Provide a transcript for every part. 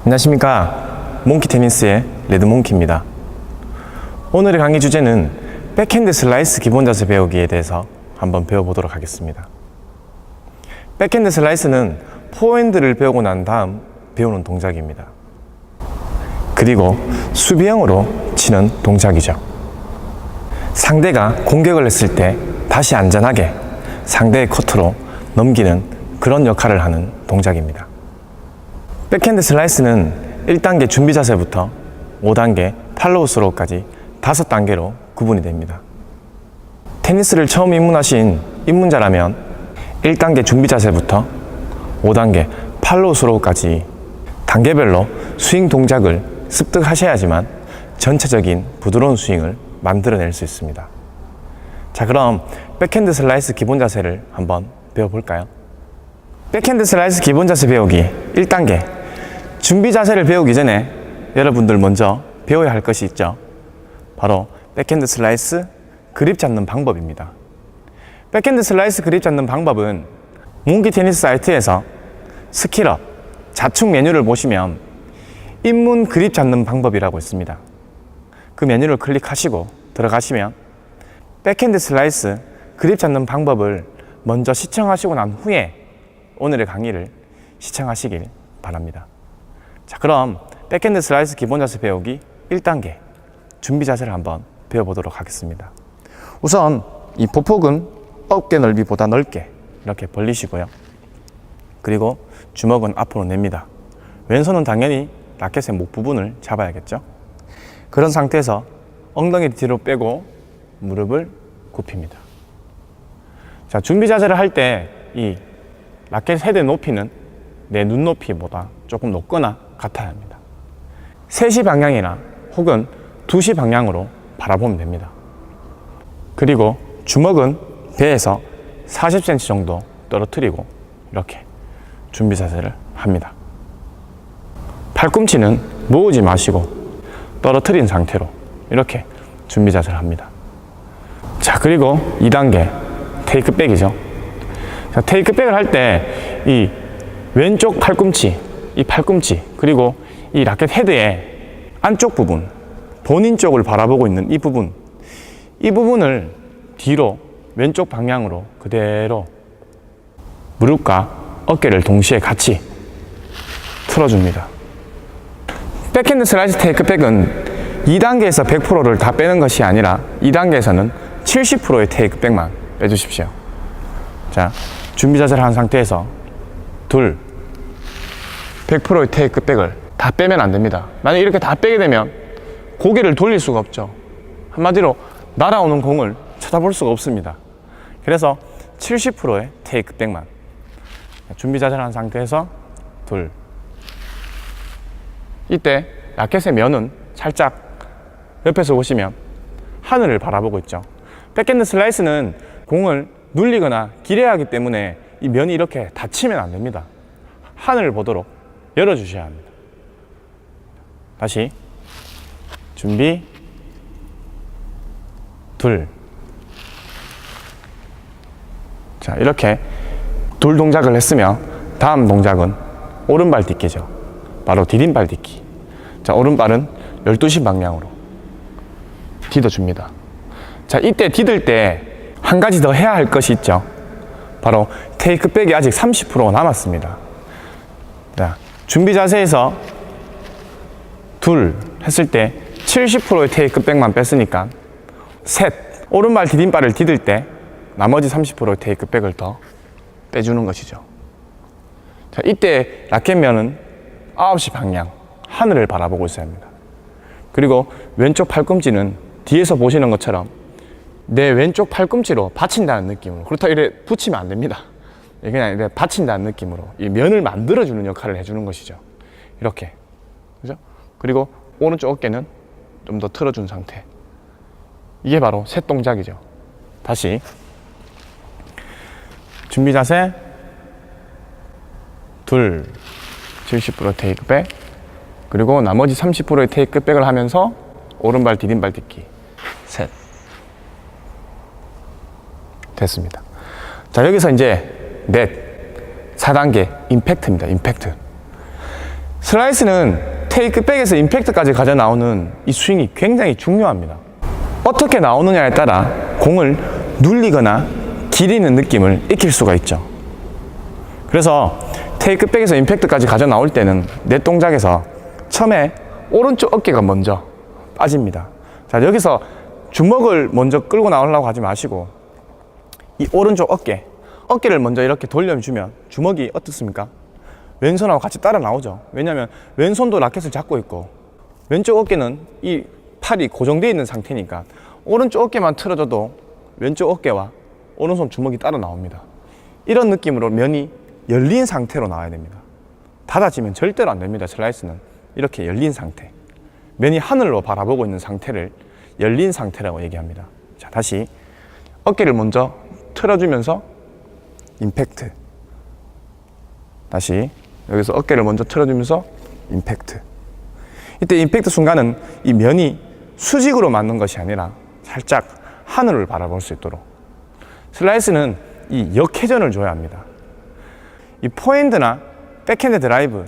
안녕하십니까. 몽키 테니스의 레드몽키입니다. 오늘의 강의 주제는 백핸드 슬라이스 기본 자세 배우기에 대해서 한번 배워보도록 하겠습니다. 백핸드 슬라이스는 포핸드를 배우고 난 다음 배우는 동작입니다. 그리고 수비형으로 치는 동작이죠. 상대가 공격을 했을 때 다시 안전하게 상대의 코트로 넘기는 그런 역할을 하는 동작입니다. 백핸드 슬라이스는 1단계 준비 자세부터 5단계 팔로우 스로우까지 5단계로 구분이 됩니다. 테니스를 처음 입문하신 입문자라면 1단계 준비 자세부터 5단계 팔로우 스로우까지 단계별로 스윙 동작을 습득하셔야지만 전체적인 부드러운 스윙을 만들어낼 수 있습니다. 자, 그럼 백핸드 슬라이스 기본 자세를 한번 배워볼까요? 백핸드 슬라이스 기본 자세 배우기 1단계 준비 자세를 배우기 전에 여러분들 먼저 배워야 할 것이 있죠. 바로 백핸드 슬라이스 그립 잡는 방법입니다. 백핸드 슬라이스 그립 잡는 방법은 몽키 테니스 사이트에서 스킬업 좌측 메뉴를 보시면 입문 그립 잡는 방법이라고 있습니다. 그 메뉴를 클릭하시고 들어가시면 백핸드 슬라이스 그립 잡는 방법을 먼저 시청하시고 난 후에 오늘의 강의를 시청하시길 바랍니다. 자, 그럼 백핸드 슬라이스 기본 자세 배우기 1단계 준비 자세를 한번 배워보도록 하겠습니다. 우선 이 보폭은 어깨 넓이보다 넓게 이렇게 벌리시고요. 그리고 주먹은 앞으로 냅니다. 왼손은 당연히 라켓의 목 부분을 잡아야겠죠. 그런 상태에서 엉덩이를 뒤로 빼고 무릎을 굽힙니다. 자, 준비 자세를 할 때 이 라켓 헤드의 높이는 내 눈높이보다 조금 높거나 같아야 합니다. 3시 방향이나 혹은 2시 방향으로 바라보면 됩니다. 그리고 주먹은 배에서 40cm 정도 떨어뜨리고 이렇게 준비 자세를 합니다. 팔꿈치는 모으지 마시고 떨어뜨린 상태로 이렇게 준비 자세를 합니다. 자, 그리고 2단계 테이크백이죠. 자, 테이크백을 할 때 이 왼쪽 팔꿈치, 이 팔꿈치 그리고 이 라켓 헤드의 안쪽 부분, 본인 쪽을 바라보고 있는 이 부분을 뒤로 왼쪽 방향으로 그대로 무릎과 어깨를 동시에 같이 틀어줍니다. 백핸드 슬라이스 테이크백은 2단계에서 100%를 다 빼는 것이 아니라 2단계에서는 70%의 테이크백만 빼주십시오. 자, 준비 자세를 한 상태에서 100%의 테이크백을 다 빼면 안 됩니다. 만약 이렇게 다 빼게 되면 고개를 돌릴 수가 없죠. 한마디로 날아오는 공을 쳐다볼 수가 없습니다. 그래서 70%의 테이크백만. 준비 자세를 한 상태에서 이때 라켓의 면은 살짝 옆에서 보시면 하늘을 바라보고 있죠. 백핸드 슬라이스는 공을 눌리거나 길해야 하기 때문에 이 면이 이렇게 닫히면 안 됩니다. 하늘을 보도록 열어주셔야 합니다. 다시 준비 자, 이렇게 동작을 했으면 다음 동작은 오른발 딛기죠. 바로 디딤발 딛기. 자, 오른발은 12시 방향으로 디뎌줍니다. 자, 이때 디딜 때 한 가지 더 해야 할 것이 있죠. 바로 테이크백이 아직 30%가 남았습니다. 자, 준비 자세에서 했을 때 70%의 테이크백만 뺐으니까 오른발 디딤발을 디딜 때 나머지 30%의 테이크백을 더 빼주는 것이죠. 자, 이때 라켓면은 9시 방향 하늘을 바라보고 있어야 합니다. 그리고 왼쪽 팔꿈치는 뒤에서 보시는 것처럼 내 왼쪽 팔꿈치로 받친다는 느낌으로, 그렇다고 이래 붙이면 안 됩니다. 그냥 이래 받친다는 느낌으로 이 면을 만들어주는 역할을 해주는 것이죠. 이렇게. 그죠? 그리고 오른쪽 어깨는 좀 더 틀어준 상태. 이게 바로 셋 동작이죠. 다시. 준비 자세. 70% 테이크백. 그리고 나머지 30%의 테이크백을 하면서 오른발 디딤발 딛기. 됐습니다. 자, 여기서 이제 4단계 임팩트입니다. 임팩트. 슬라이스는 테이크백에서 임팩트까지 가져 나오는 이 스윙이 굉장히 중요합니다. 어떻게 나오느냐에 따라 공을 눌리거나 기리는 느낌을 익힐 수가 있죠. 그래서 테이크백에서 임팩트까지 가져 나올 때는 내 동작에서 처음에 오른쪽 어깨가 먼저 빠집니다. 자, 여기서 주먹을 먼저 끌고 나오려고 하지 마시고 이 오른쪽 어깨를 먼저 이렇게 돌려주면 주먹이 어떻습니까? 왼손하고 같이 따라 나오죠. 왜냐하면 왼손도 라켓을 잡고 있고 왼쪽 어깨는 이 팔이 고정되어 있는 상태니까 오른쪽 어깨만 틀어줘도 왼쪽 어깨와 오른손 주먹이 따라 나옵니다. 이런 느낌으로 면이 열린 상태로 나와야 됩니다. 닫아지면 절대로 안 됩니다. 슬라이스는 이렇게 열린 상태, 면이 하늘로 바라보고 있는 상태를 열린 상태라고 얘기합니다. 자, 다시 어깨를 먼저 틀어주면서 임팩트. 다시 여기서 어깨를 먼저 틀어주면서 임팩트. 이때 임팩트 순간은 이 면이 수직으로 맞는 것이 아니라 살짝 하늘을 바라볼 수 있도록. 슬라이스는 이 역회전을 줘야 합니다. 이 포핸드나 백핸드 드라이브,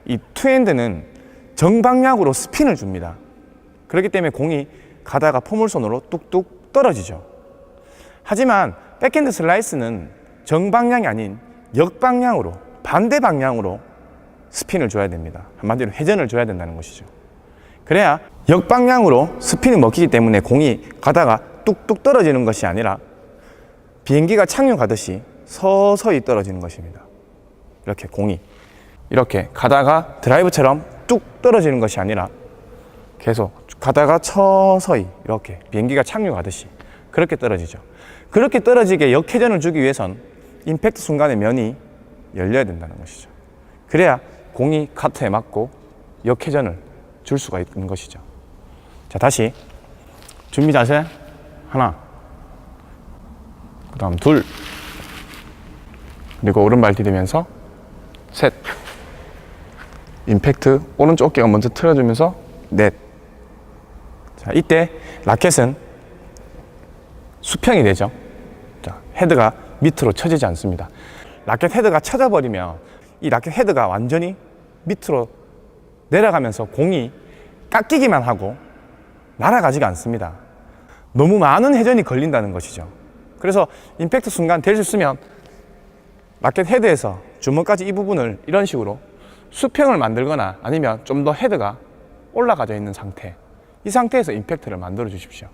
이 투핸드는 정방향으로 스핀을 줍니다. 그렇기 때문에 공이 가다가 포물선으로 뚝뚝 떨어지죠. 하지만 백핸드 슬라이스는 정방향이 아닌 역방향으로, 반대 방향으로 스핀을 줘야 됩니다. 한마디로 회전을 줘야 된다는 것이죠. 그래야 역방향으로 스핀이 먹히기 때문에 공이 가다가 뚝뚝 떨어지는 것이 아니라 비행기가 착륙하듯이 서서히 떨어지는 것입니다. 이렇게 공이 이렇게 가다가 드라이브처럼 뚝 떨어지는 것이 아니라 계속 가다가 서서히 이렇게 비행기가 착륙하듯이 그렇게 떨어지죠. 그렇게 떨어지게 역회전을 주기 위해선 임팩트 순간에 면이 열려야 된다는 것이죠. 그래야 공이 카트에 맞고 역회전을 줄 수가 있는 것이죠. 자, 다시 준비 자세 하나, 그 다음 둘, 그리고 오른발 디디면서 셋, 임팩트 오른쪽 어깨가 먼저 틀어주면서 넷. 자, 이때 라켓은 수평이 되죠. 자, 헤드가 밑으로 쳐지지 않습니다. 라켓 헤드가 쳐져버리면 이 라켓 헤드가 완전히 밑으로 내려가면서 공이 깎이기만 하고 날아가지가 않습니다. 너무 많은 회전이 걸린다는 것이죠. 그래서 임팩트 순간 될 수 있으면 라켓 헤드에서 주먹까지 이 부분을 이런 식으로 수평을 만들거나 아니면 좀 더 헤드가 올라가져 있는 상태, 이 상태에서 임팩트를 만들어 주십시오.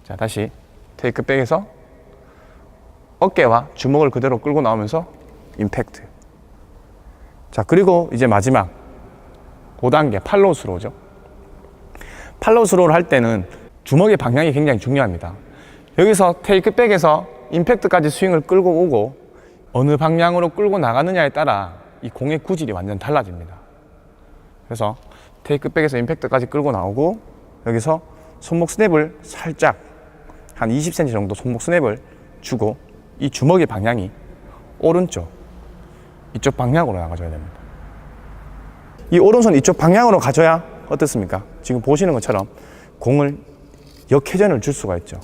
자, 다시 테이크백에서 어깨와 주먹을 그대로 끌고 나오면서 임팩트. 자, 그리고 이제 마지막 5단계 팔로우 스로우죠. 팔로우 스로우를 할 때는 주먹의 방향이 굉장히 중요합니다. 여기서 테이크백에서 임팩트까지 스윙을 끌고 오고 어느 방향으로 끌고 나가느냐에 따라 이 공의 구질이 완전 달라집니다. 그래서 테이크백에서 임팩트까지 끌고 나오고 여기서 손목 스냅을 살짝 한 20cm 정도 손목 스냅을 주고 이 주먹의 방향이 오른쪽 이쪽 방향으로 나가줘야 됩니다. 이 오른손 이쪽 방향으로 가줘야 어떻습니까? 지금 보시는 것처럼 공을 역회전을 줄 수가 있죠.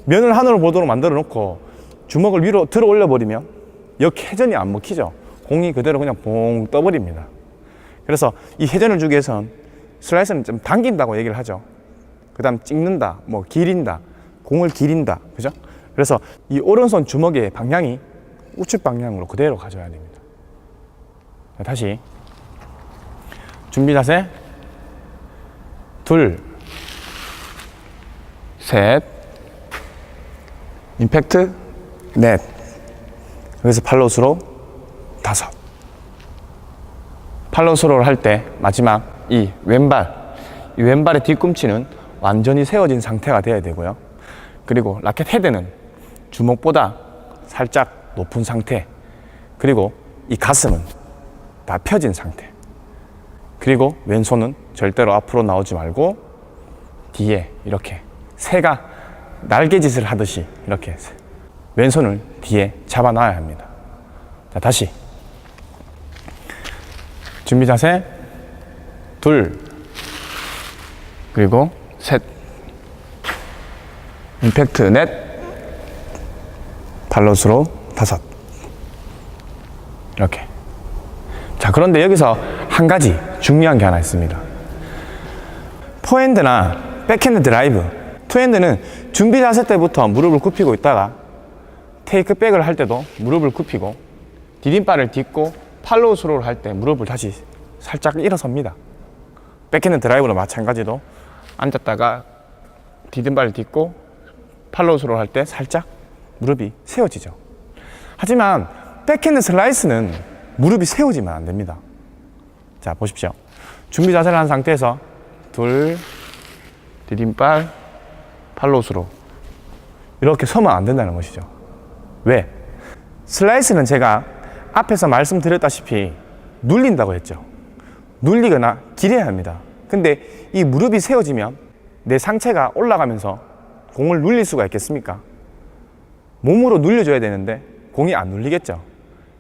면을 하늘을 보도록 만들어 놓고 주먹을 위로 들어 올려 버리면 역회전이 안 먹히죠. 공이 그대로 그냥 봉 떠버립니다. 그래서 이 회전을 주기 위해선 슬라이스는 좀 당긴다고 얘기를 하죠. 그 다음 찍는다, 뭐 기린다, 공을 기린다, 그죠? 그래서 이 오른손 주먹의 방향이 우측 방향으로 그대로 가져야 됩니다. 자, 다시 준비 자세 둘, 셋, 임팩트 넷, 여기서 팔로우 스로우 다섯. 팔로우 스로우를 할 때 마지막 이 왼발의 뒤꿈치는 완전히 세워진 상태가 되어야 되고요. 그리고 라켓 헤드는 주먹보다 살짝 높은 상태, 그리고 이 가슴은 다 펴진 상태, 그리고 왼손은 절대로 앞으로 나오지 말고 뒤에 이렇게 새가 날개짓을 하듯이 이렇게 왼손을 뒤에 잡아놔야 합니다. 자, 다시 준비 자세 둘, 그리고 셋, 임팩트 넷, 팔로우 스로우 다섯. 이렇게 자, 그런데 여기서 한 가지 중요한 게 하나 있습니다. 포핸드나 백핸드 드라이브, 투핸드는 준비 자세 때부터 무릎을 굽히고 있다가 테이크백을 할 때도 무릎을 굽히고 디딤발을 딛고 팔로우 스로우를 할 때 무릎을 다시 살짝 일어섭니다. 백핸드 드라이브로 마찬가지로 앉았다가 디딤발을 딛고 팔로우 스로우를 할 때 살짝 무릎이 세워지죠. 하지만 백핸드 슬라이스는 무릎이 세워지면 안 됩니다. 자, 보십시오. 준비 자세를 한 상태에서 둘, 디딤발, 팔로우 스로우 이렇게 서면 안 된다는 것이죠. 왜? 슬라이스는 제가 앞에서 말씀드렸다시피 눌린다고 했죠. 눌리거나 길해야 합니다. 근데 이 무릎이 세워지면 내 상체가 올라가면서 공을 눌릴 수가 있겠습니까? 몸으로 눌려줘야 되는데 공이 안 눌리겠죠.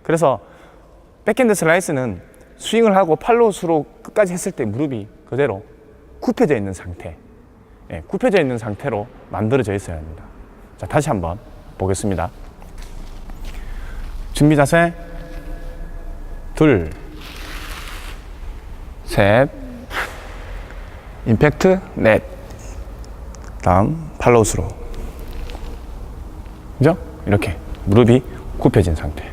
그래서 백핸드 슬라이스는 스윙을 하고 팔로우 스로우 끝까지 했을 때 무릎이 그대로 굽혀져 있는 상태, 굽혀져 있는 상태로 만들어져 있어야 합니다. 자, 다시 한번 보겠습니다. 준비 자세 둘, 셋, 임팩트 넷, 다음 팔로우 스로우. 그죠? 이렇게 무릎이 굽혀진 상태.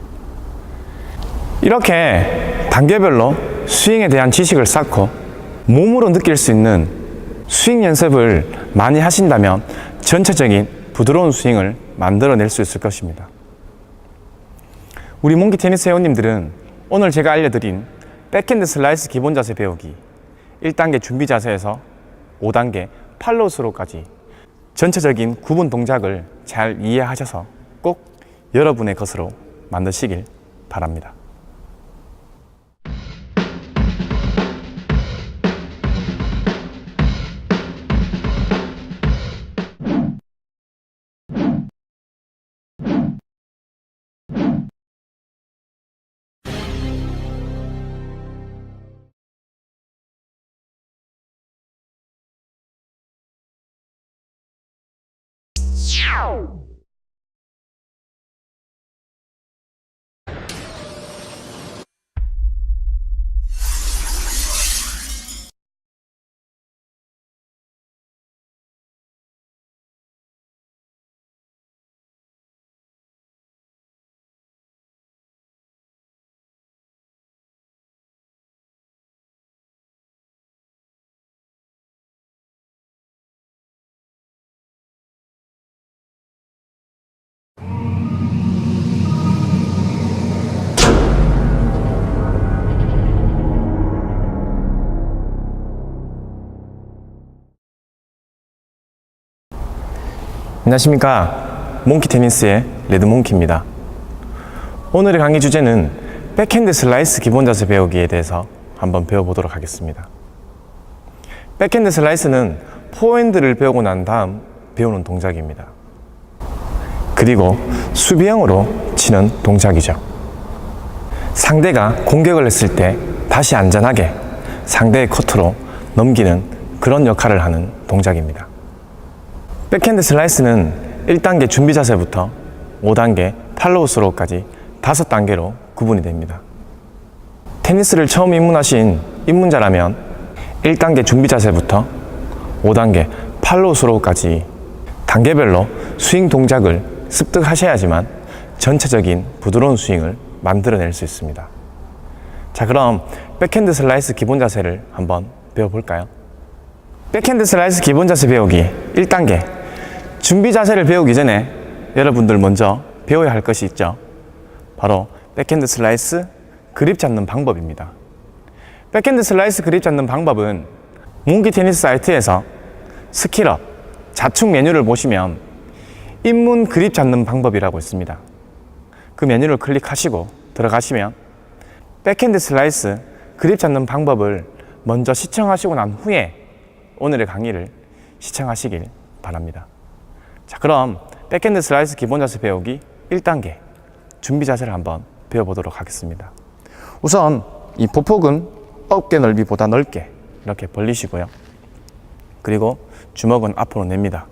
이렇게 단계별로 스윙에 대한 지식을 쌓고 몸으로 느낄 수 있는 스윙 연습을 많이 하신다면 전체적인 부드러운 스윙을 만들어낼 수 있을 것입니다. 우리 몽키 테니스 회원님들은 오늘 제가 알려드린 백핸드 슬라이스 기본 자세 배우기 1단계 준비 자세에서 5단계 팔로우 스로우까지 전체적인 구분 동작을 잘 이해하셔서 꼭 여러분의 것으로 만드시길 바랍니다. 안녕하십니까. 몽키 테니스의 레드몽키입니다. 오늘의 강의 주제는 백핸드 슬라이스 기본 자세 배우기에 대해서 한번 배워보도록 하겠습니다. 백핸드 슬라이스는 포핸드를 배우고 난 다음 배우는 동작입니다. 그리고 수비형으로 치는 동작이죠. 상대가 공격을 했을 때 다시 안전하게 상대의 코트로 넘기는 그런 역할을 하는 동작입니다. 백핸드 슬라이스는 1단계 준비 자세부터 5단계 팔로우 스로우까지 5단계로 구분이 됩니다. 테니스를 처음 입문하신 입문자라면 1단계 준비 자세부터 5단계 팔로우 스로우까지 단계별로 스윙 동작을 습득하셔야지만 전체적인 부드러운 스윙을 만들어낼 수 있습니다. 자, 그럼 백핸드 슬라이스 기본 자세를 한번 배워볼까요? 백핸드 슬라이스 기본 자세 배우기 1단계 준비 자세를 배우기 전에 여러분들 먼저 배워야 할 것이 있죠. 바로 백핸드 슬라이스 그립 잡는 방법입니다. 백핸드 슬라이스 그립 잡는 방법은 몽키 테니스 사이트에서 스킬업 자축 메뉴를 보시면 입문 그립 잡는 방법이라고 있습니다. 그 메뉴를 클릭하시고 들어가시면 백핸드 슬라이스 그립 잡는 방법을 먼저 시청하시고 난 후에 오늘의 강의를 시청하시길 바랍니다. 자, 그럼 백핸드 슬라이스 기본 자세 배우기 1단계 준비 자세를 한번 배워보도록 하겠습니다. 우선 이 보폭은 어깨 넓이보다 넓게 이렇게 벌리시고요. 그리고 주먹은 앞으로 냅니다.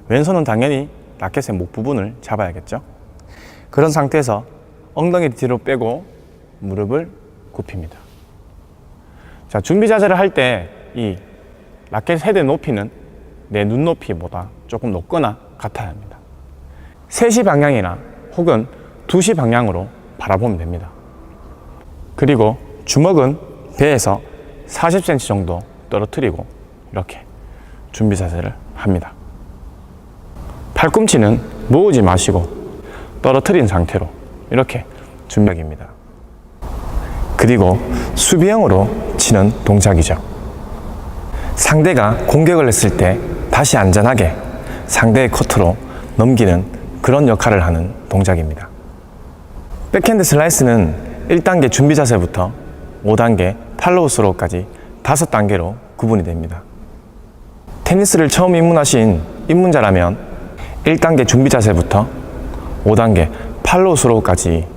왼손은 당연히 라켓의 목 부분을 잡아야겠죠. 그런 상태에서 엉덩이를 뒤로 빼고 무릎을 굽힙니다. 자, 준비 자세를 할 때 이 라켓 헤드의 높이는 내 눈높이보다 조금 높거나 같아야 합니다. 3시 방향이나 혹은 2시 방향으로 바라보면 됩니다. 그리고 주먹은 배에서 40cm 정도 떨어뜨리고 이렇게 준비 자세를 합니다. 팔꿈치는 모으지 마시고 떨어뜨린 상태로 이렇게 준비입니다. 그리고 수비형으로 치는 동작이죠. 상대가 공격을 했을 때 다시 안전하게 상대의 코트로 넘기는 그런 역할을 하는 동작입니다. 백핸드 슬라이스는 1단계 준비 자세부터 5단계 팔로우 스로우까지 5단계로 구분이 됩니다. 테니스를 처음 입문하신 입문자라면 1단계 준비 자세부터 5단계 팔로우 스로우까지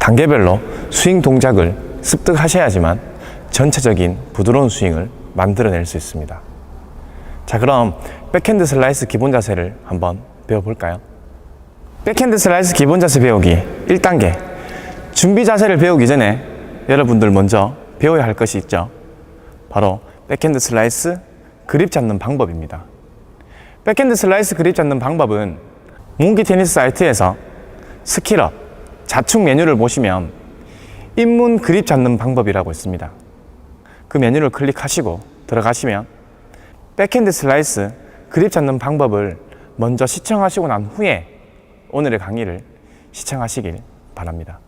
단계별로 스윙 동작을 습득하셔야지만 전체적인 부드러운 스윙을 만들어낼 수 있습니다. 자, 그럼 백핸드 슬라이스 기본 자세를 한번 배워볼까요? 백핸드 슬라이스 기본 자세 배우기 1단계 준비 자세를 배우기 전에 여러분들 먼저 배워야 할 것이 있죠. 바로 백핸드 슬라이스 그립 잡는 방법입니다. 백핸드 슬라이스 그립 잡는 방법은 몽키 테니스 사이트에서 스킬업 좌측 메뉴를 보시면 입문 그립 잡는 방법이라고 있습니다. 그 메뉴를 클릭하시고 들어가시면 백핸드 슬라이스 그립 잡는 방법을 먼저 시청하시고 난 후에 오늘의 강의를 시청하시길 바랍니다.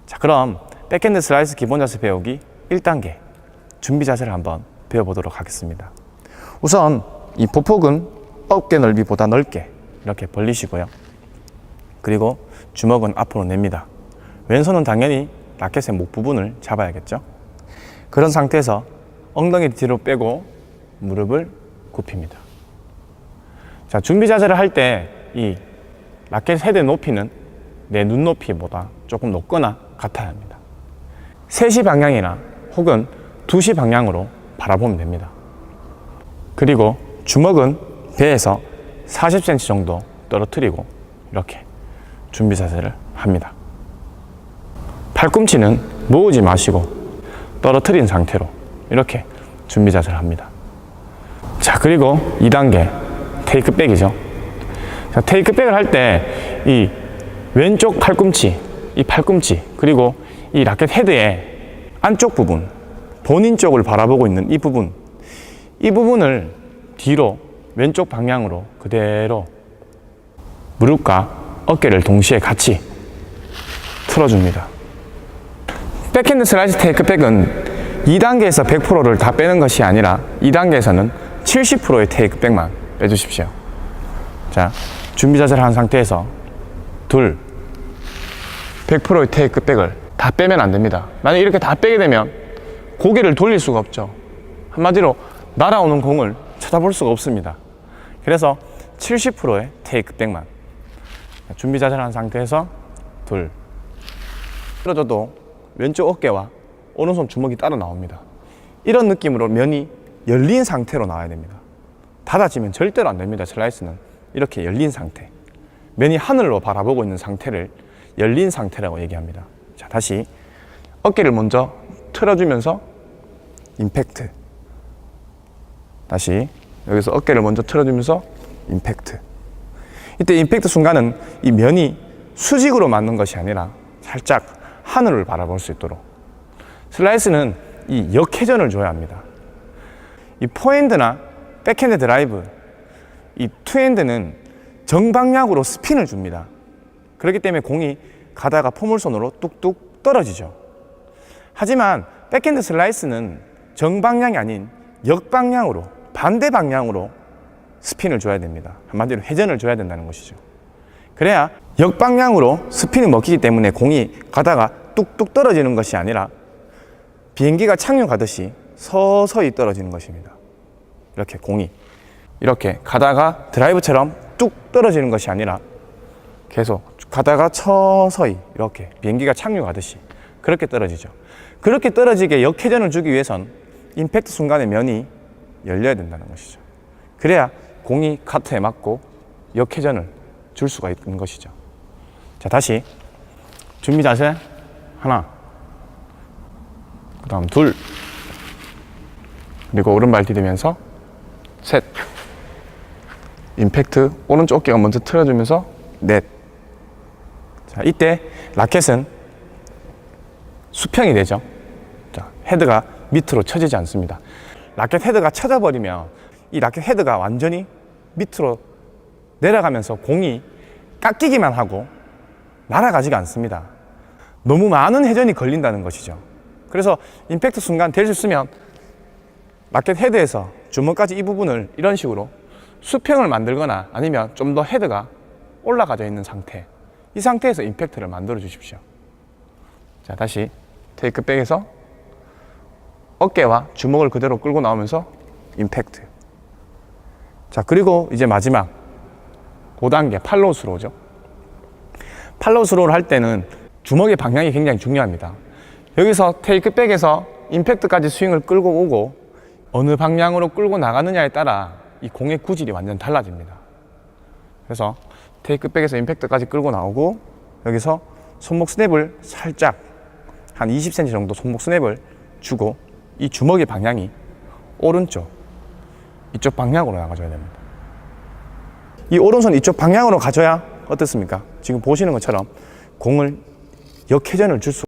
자, 그럼 백핸드 슬라이스 기본 자세 배우기 1단계 준비 자세를 한번 배워보도록 하겠습니다. 우선 이 보폭은 어깨 넓이보다 넓게 이렇게 벌리시고요. 그리고 주먹은 앞으로 냅니다. 왼손은 당연히 라켓의 목 부분을 잡아야겠죠. 그런 상태에서 엉덩이 뒤로 빼고 무릎을 굽힙니다. 자, 준비 자세를 할 때 이 라켓 헤드의 높이는 내 눈높이보다 조금 높거나 같아야 합니다. 3시 방향이나 혹은 2시 방향으로 바라보면 됩니다. 그리고 주먹은 배에서 40cm 정도 떨어뜨리고 이렇게 준비 자세를 합니다. 팔꿈치는 모으지 마시고 떨어뜨린 상태로 이렇게 준비 자세를 합니다. 자, 그리고 2단계 테이크백이죠. 자, 테이크백을 할 때 이 왼쪽 팔꿈치, 이 팔꿈치 그리고 이 라켓 헤드의 안쪽 부분, 본인 쪽을 바라보고 있는 이 부분을 뒤로 왼쪽 방향으로 그대로 무릎과 어깨를 동시에 같이 틀어줍니다. 백핸드 슬라이스 테이크백은 2단계에서 100%를 다 빼는 것이 아니라 2단계에서는 70%의 테이크백만 빼주십시오. 자, 준비 자세를 한 상태에서 100%의 테이크백을 다 빼면 안 됩니다. 만약 이렇게 다 빼게 되면 고개를 돌릴 수가 없죠. 한마디로 날아오는 공을 쳐다볼 수가 없습니다. 그래서 70%의 테이크백만. 준비 자세를 한 상태에서 틀어져도 왼쪽 어깨와 오른손 주먹이 따라 나옵니다. 이런 느낌으로 면이 열린 상태로 나와야 됩니다. 닫아지면 절대로 안 됩니다. 슬라이스는 이렇게 열린 상태, 면이 하늘로 바라보고 있는 상태를 열린 상태라고 얘기합니다. 자, 다시 어깨를 먼저 틀어주면서 임팩트. 다시 여기서 어깨를 먼저 틀어주면서 임팩트. 이때 임팩트 순간은 이 면이 수직으로 맞는 것이 아니라 살짝 하늘을 바라볼 수 있도록. 슬라이스는 이 역회전을 줘야 합니다. 이 포핸드나 백핸드 드라이브, 이 투핸드는 정방향으로 스핀을 줍니다. 그렇기 때문에 공이 가다가 포물선으로 뚝뚝 떨어지죠. 하지만 백핸드 슬라이스는 정방향이 아닌 역방향으로, 반대 방향으로 스핀을 줘야 됩니다. 한마디로 회전을 줘야 된다는 것이죠. 그래야 역방향으로 스핀이 먹히기 때문에 공이 가다가 뚝뚝 떨어지는 것이 아니라 비행기가 착륙하듯이 서서히 떨어지는 것입니다. 이렇게 공이 이렇게 가다가 드라이브처럼 뚝 떨어지는 것이 아니라 계속 가다가 서서히 이렇게 비행기가 착륙하듯이 그렇게 떨어지죠. 그렇게 떨어지게 역회전을 주기 위해선 임팩트 순간에 면이 열려야 된다는 것이죠. 그래야 공이 카트에 맞고 역회전을 줄 수가 있는 것이죠. 자, 다시 준비 자세 하나, 그 다음 둘, 그리고 오른발 디디면서 셋, 임팩트 오른쪽 어깨가 먼저 틀어주면서 넷. 자, 이때 라켓은 수평이 되죠. 자, 헤드가 밑으로 쳐지지 않습니다. 라켓 헤드가 쳐져버리면 이 라켓 헤드가 완전히 밑으로 내려가면서 공이 깎이기만 하고 날아가지가 않습니다. 너무 많은 회전이 걸린다는 것이죠. 그래서 임팩트 순간 될 수 있으면 라켓 헤드에서 주먹까지 이 부분을 이런 식으로 수평을 만들거나 아니면 좀 더 헤드가 올라가져 있는 상태, 이 상태에서 임팩트를 만들어 주십시오. 자, 다시 테이크백에서 어깨와 주먹을 그대로 끌고 나오면서 임팩트. 자, 그리고 이제 마지막 5단계 팔로우 스로우죠. 팔로우 스로우를 할 때는 주먹의 방향이 굉장히 중요합니다. 여기서 테이크백에서 임팩트까지 스윙을 끌고 오고 어느 방향으로 끌고 나가느냐에 따라 이 공의 구질이 완전 달라집니다. 그래서 테이크백에서 임팩트까지 끌고 나오고 여기서 손목 스냅을 살짝 한 20cm 정도 손목 스냅을 주고 이 주먹의 방향이 오른쪽 이쪽 방향으로 나가줘야 됩니다. 이 오른손 이쪽 방향으로 가져야 어떻습니까? 지금 보시는 것처럼 공을 역회전을 줄 수